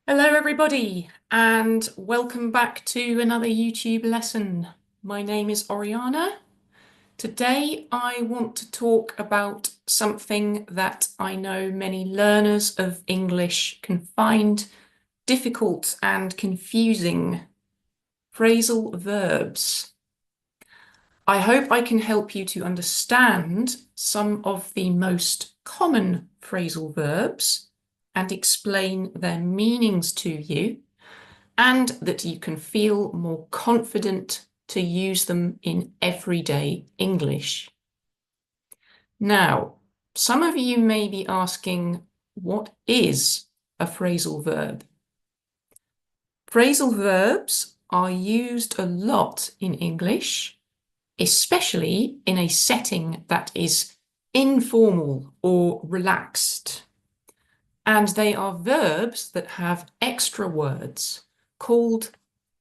Hello everybody and welcome back to another YouTube lesson. My name is Oriana. Today I want to talk about something that I know many learners of English can find difficult and confusing: phrasal verbs. I hope I can help you to understand some of the most common phrasal verbs and explain their meanings to you, and that you can feel more confident to use them in everyday English. Now, some of you may be asking, what is a phrasal verb? Phrasal verbs are used a lot in English, especially in a setting that is informal or relaxed. And they are verbs that have extra words called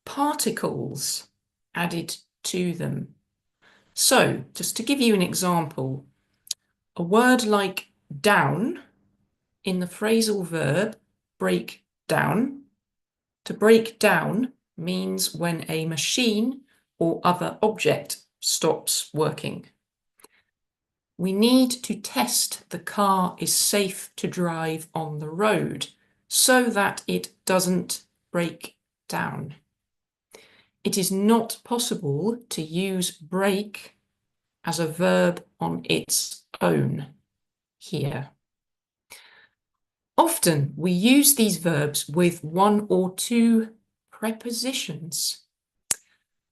particles added to them. So, just to give you an example, a word like down in the phrasal verb break down. To break down means when a machine or other object stops working. We need to test the car is safe to drive on the road so that it doesn't break down. It is not possible to use break as a verb on its own here. Often we use these verbs with one or two prepositions,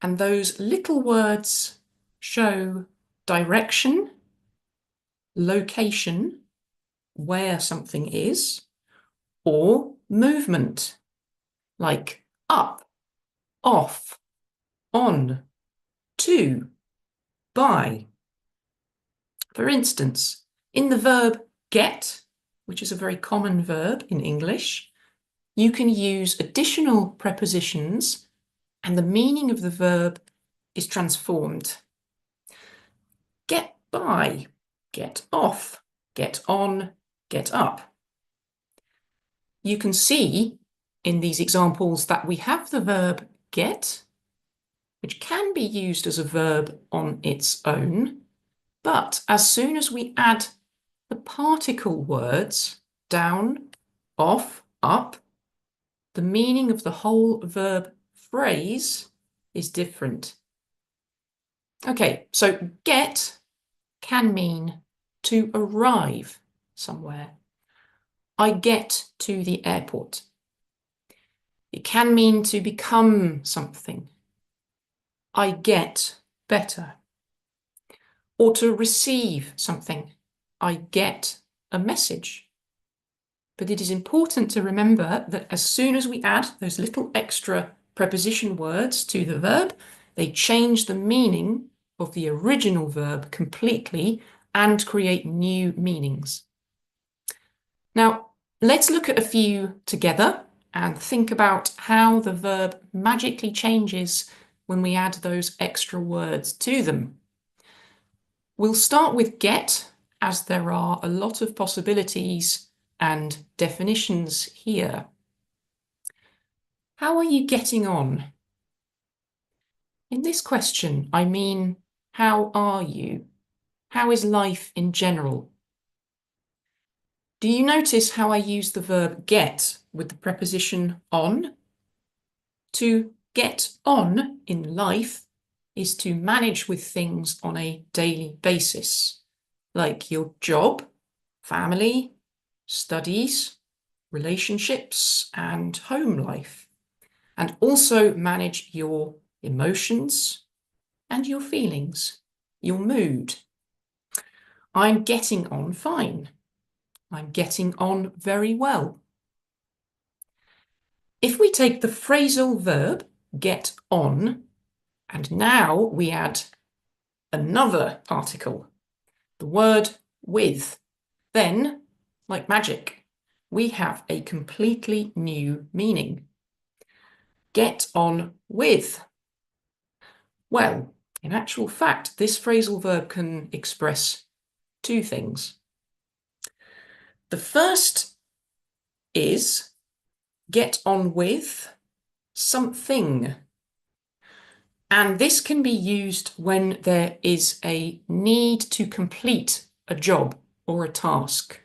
and those little words show direction, location, where something is, or movement, like up, off, on, to, by. For instance, in the verb get, which is a very common verb in English, you can use additional prepositions and the meaning of the verb is transformed. Get by, get off, get on, get up. You can see in these examples that we have the verb get, which can be used as a verb on its own, but as soon as we add the particle words down, off, up, the meaning of the whole verb phrase is different. Okay, so get can mean to arrive somewhere. I get to the airport. It can mean to become something. I get better. Or to receive something. I get a message. But it is important to remember that as soon as we add those little extra preposition words to the verb, they change the meaning of the original verb completely and create new meanings. Now, let's look at a few together and think about how the verb magically changes when we add those extra words to them. We'll start with get, as there are a lot of possibilities and definitions here. How are you getting on? In this question, I mean, how are you? How is life in general? Do you notice how I use the verb get with the preposition on? To get on in life is to manage with things on a daily basis, like your job, family, studies, relationships, and home life, and also manage your emotions and your feelings, your mood. I'm getting on fine. I'm getting on very well. If we take the phrasal verb get on, and now we add another particle, the word with, then, like magic, we have a completely new meaning. Get on with. Well, in actual fact, this phrasal verb can express two things. The first is get on with something. And this can be used when there is a need to complete a job or a task.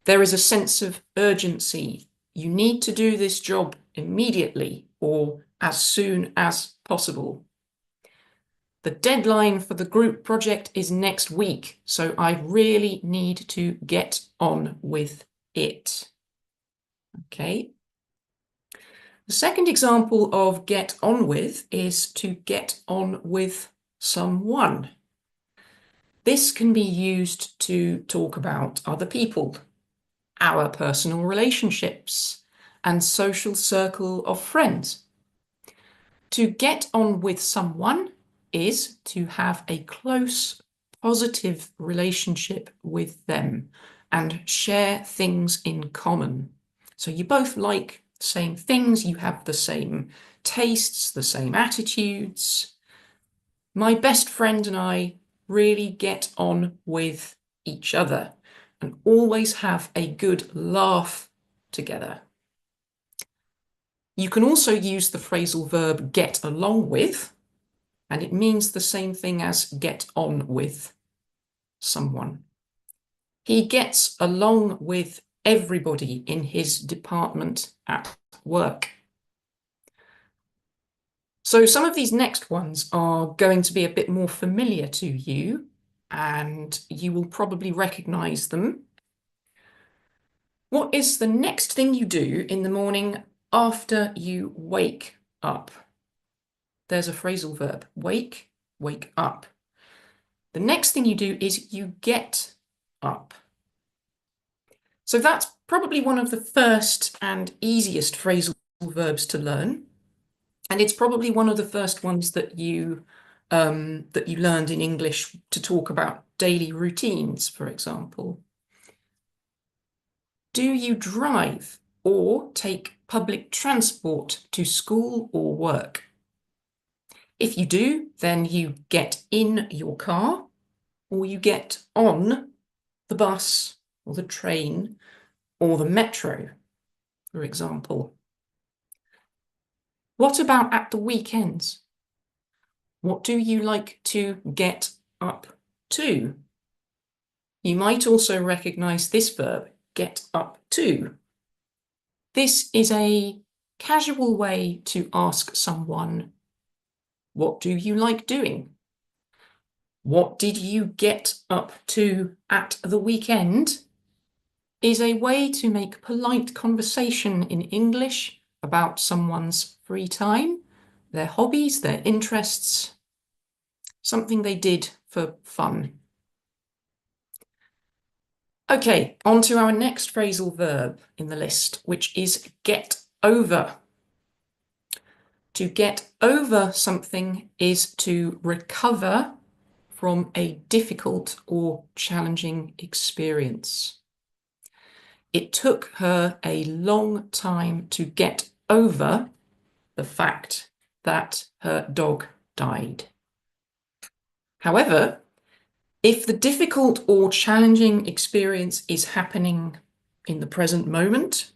There is a sense of urgency. You need to do this job immediately or as soon as possible. The deadline for the group project is next week, so I really need to get on with it. Okay. The second example of get on with is to get on with someone. This can be used to talk about other people, our personal relationships, and social circle of friends. To get on with someone is to have a close, positive relationship with them and share things in common. So you both like the same things, you have the same tastes, the same attitudes. My best friend and I really get on with each other and always have a good laugh together. You can also use the phrasal verb get along with, and it means the same thing as get on with someone. He gets along with everybody in his department at work. So some of these next ones are going to be a bit more familiar to you, and you will probably recognize them. What is the next thing you do in the morning after you wake up? There's a phrasal verb, wake, wake up. The next thing you do is you get up. So that's probably one of the first and easiest phrasal verbs to learn. And it's probably one of the first ones that you learned in English to talk about daily routines, for example. Do you drive or take public transport to school or work? If you do, then you get in your car or you get on the bus or the train or the metro, for example. What about at the weekends? What do you like to get up to? You might also recognize this verb, get up to. This is a casual way to ask someone, what do you like doing? What did you get up to at the weekend? Is a way to make polite conversation in English about someone's free time, their hobbies, their interests, something they did for fun. Okay, on to our next phrasal verb in the list, which is get over. To get over something is to recover from a difficult or challenging experience. It took her a long time to get over the fact that her dog died. However, if the difficult or challenging experience is happening in the present moment,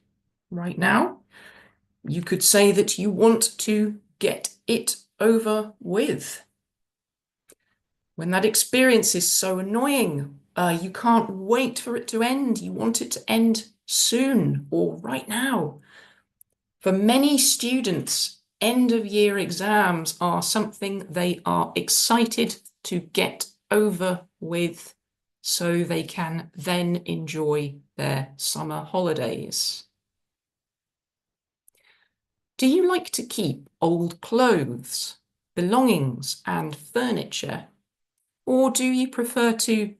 right now, you could say that you want to get it over with. When that experience is so annoying, you can't wait for it to end. You want it to end soon or right now. For many students, end-of-year exams are something they are excited to get over with so they can then enjoy their summer holidays. Do you like to keep old clothes, belongings, and furniture? Or do you prefer to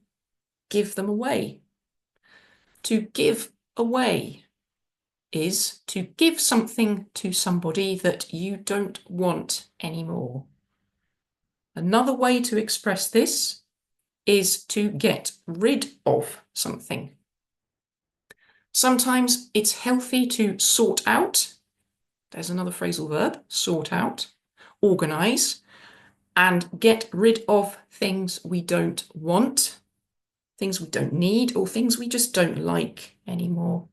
give them away? To give away is to give something to somebody that you don't want anymore. Another way to express this is to get rid of something. Sometimes it's healthy to sort out. There's another phrasal verb, sort out, organize, and get rid of things we don't want, things we don't need, or things we just don't like anymore.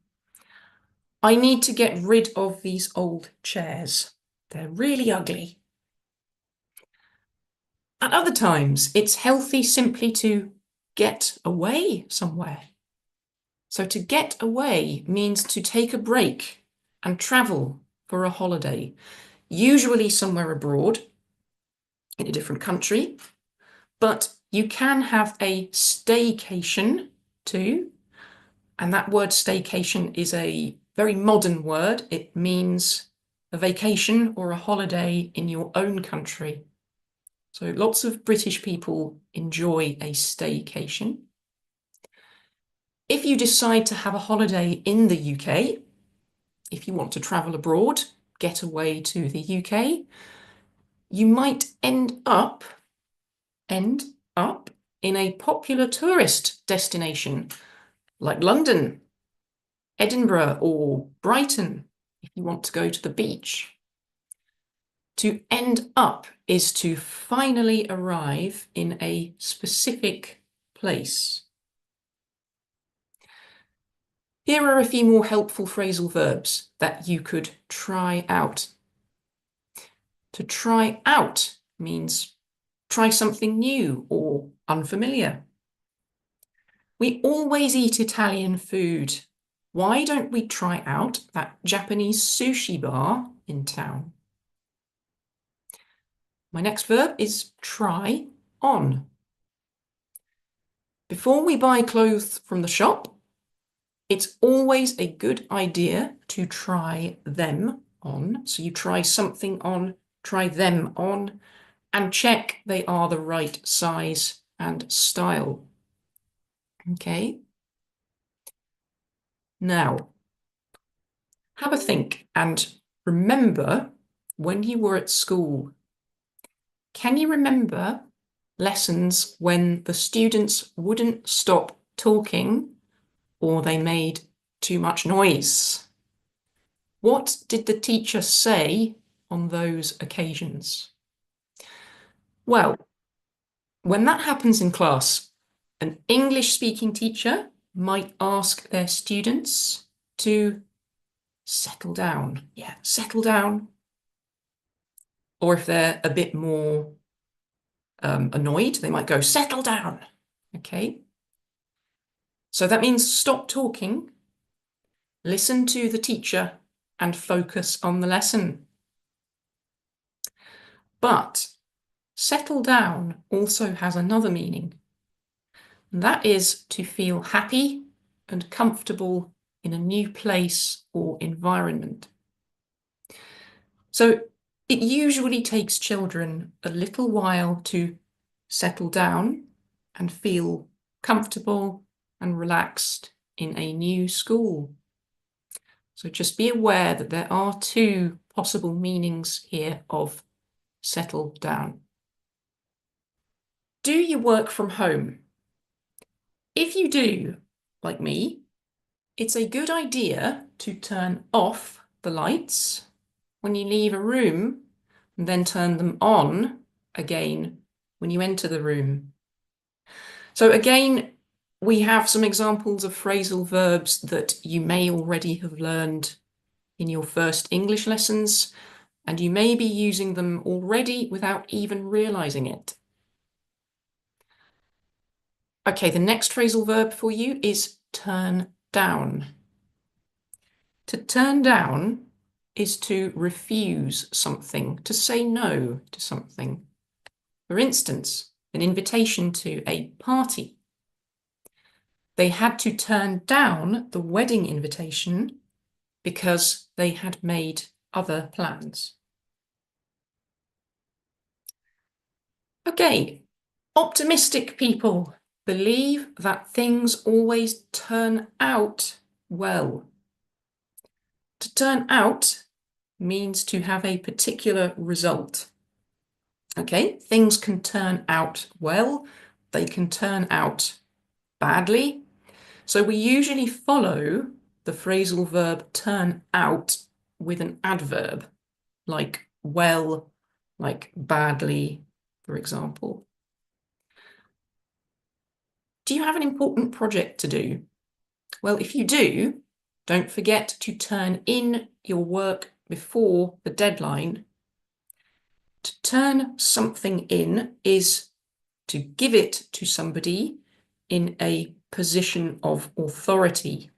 I need to get rid of these old chairs. They're really ugly. At other times, it's healthy simply to get away somewhere. So to get away means to take a break and travel for a holiday, usually somewhere abroad in a different country, but you can have a staycation too. And that word staycation is a very modern word. It means a vacation or a holiday in your own country. So lots of British people enjoy a staycation. If you decide to have a holiday in the UK, if you want to travel abroad, get away to the UK, you might end up in a popular tourist destination like London, Edinburgh, or Brighton, if you want to go to the beach. To end up is to finally arrive in a specific place. Here are a few more helpful phrasal verbs that you could try out. To try out means try something new or unfamiliar. We always eat Italian food. Why don't we try out that Japanese sushi bar in town? My next verb is try on. Before we buy clothes from the shop, it's always a good idea to try them on. So you try something on, try them on, and check they are the right size and style. Okay. Now, have a think and remember when you were at school. Can you remember lessons when the students wouldn't stop talking or they made too much noise? What did the teacher say on those occasions? Well, when that happens in class, an English-speaking teacher might ask their students to settle down. Yeah, settle down. Or if they're a bit more annoyed, they might go, settle down. Okay. So that means stop talking, listen to the teacher, and focus on the lesson. But settle down also has another meaning. And that is to feel happy and comfortable in a new place or environment. So it usually takes children a little while to settle down and feel comfortable and relaxed in a new school. So just be aware that there are two possible meanings here of settle down. Do you work from home? If you do, like me, it's a good idea to turn off the lights when you leave a room and then turn them on again when you enter the room. So again, we have some examples of phrasal verbs that you may already have learned in your first English lessons, and you may be using them already without even realizing it. Okay, the next phrasal verb for you is turn down. To turn down is to refuse something, to say no to something. For instance, an invitation to a party. They had to turn down the wedding invitation because they had made other plans. Okay, optimistic people believe that things always turn out well. To turn out means to have a particular result. Okay, things can turn out well, they can turn out badly. So we usually follow the phrasal verb turn out with an adverb, like well, like badly, for example. Do you have an important project to do? Well, if you do, Don't forget to turn in your work before the deadline. To turn something in is to give it to somebody in a position of authority.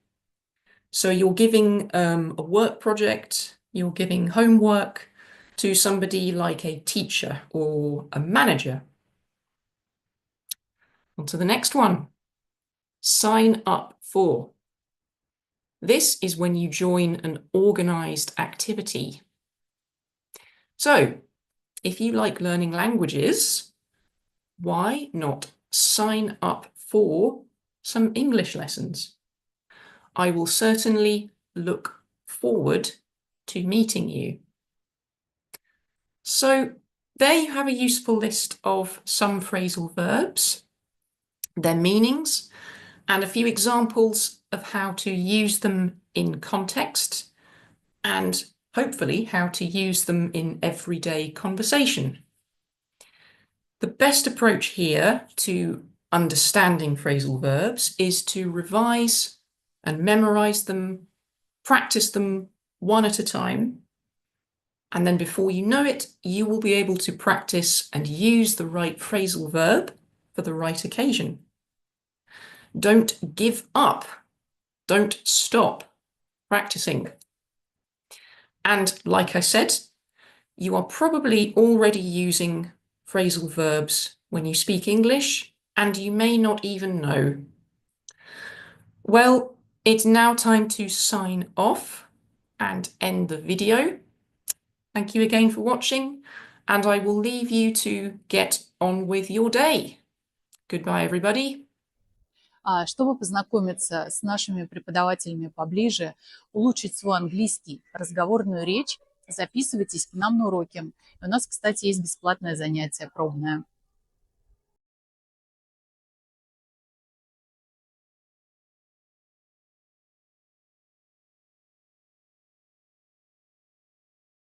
So you're giving a work project, you're giving homework to somebody like a teacher or a manager. On to the next one. Sign up for. This is when you join an organized activity. So, if you like learning languages, why not sign up for some English lessons? I will certainly look forward to meeting you. So, there you have a useful list of some phrasal verbs, their meanings, and a few examples of how to use them in context, and hopefully how to use them in everyday conversation. The best approach here to understanding phrasal verbs is to revise and memorize them, practice them one at a time, and then before you know it, you will be able to practice and use the right phrasal verb for the right occasion. Don't give up. Don't stop practicing. And like I said, you are probably already using phrasal verbs when you speak English, and you may not even know. Well, it's now time to sign off and end the video. Thank you again for watching, and I will leave you to get on with your day. Goodbye, everybody. Чтобы познакомиться с нашими преподавателями поближе, улучшить свой английский, разговорную речь, записывайтесь к нам на уроки. У нас, кстати, есть бесплатное занятие пробное.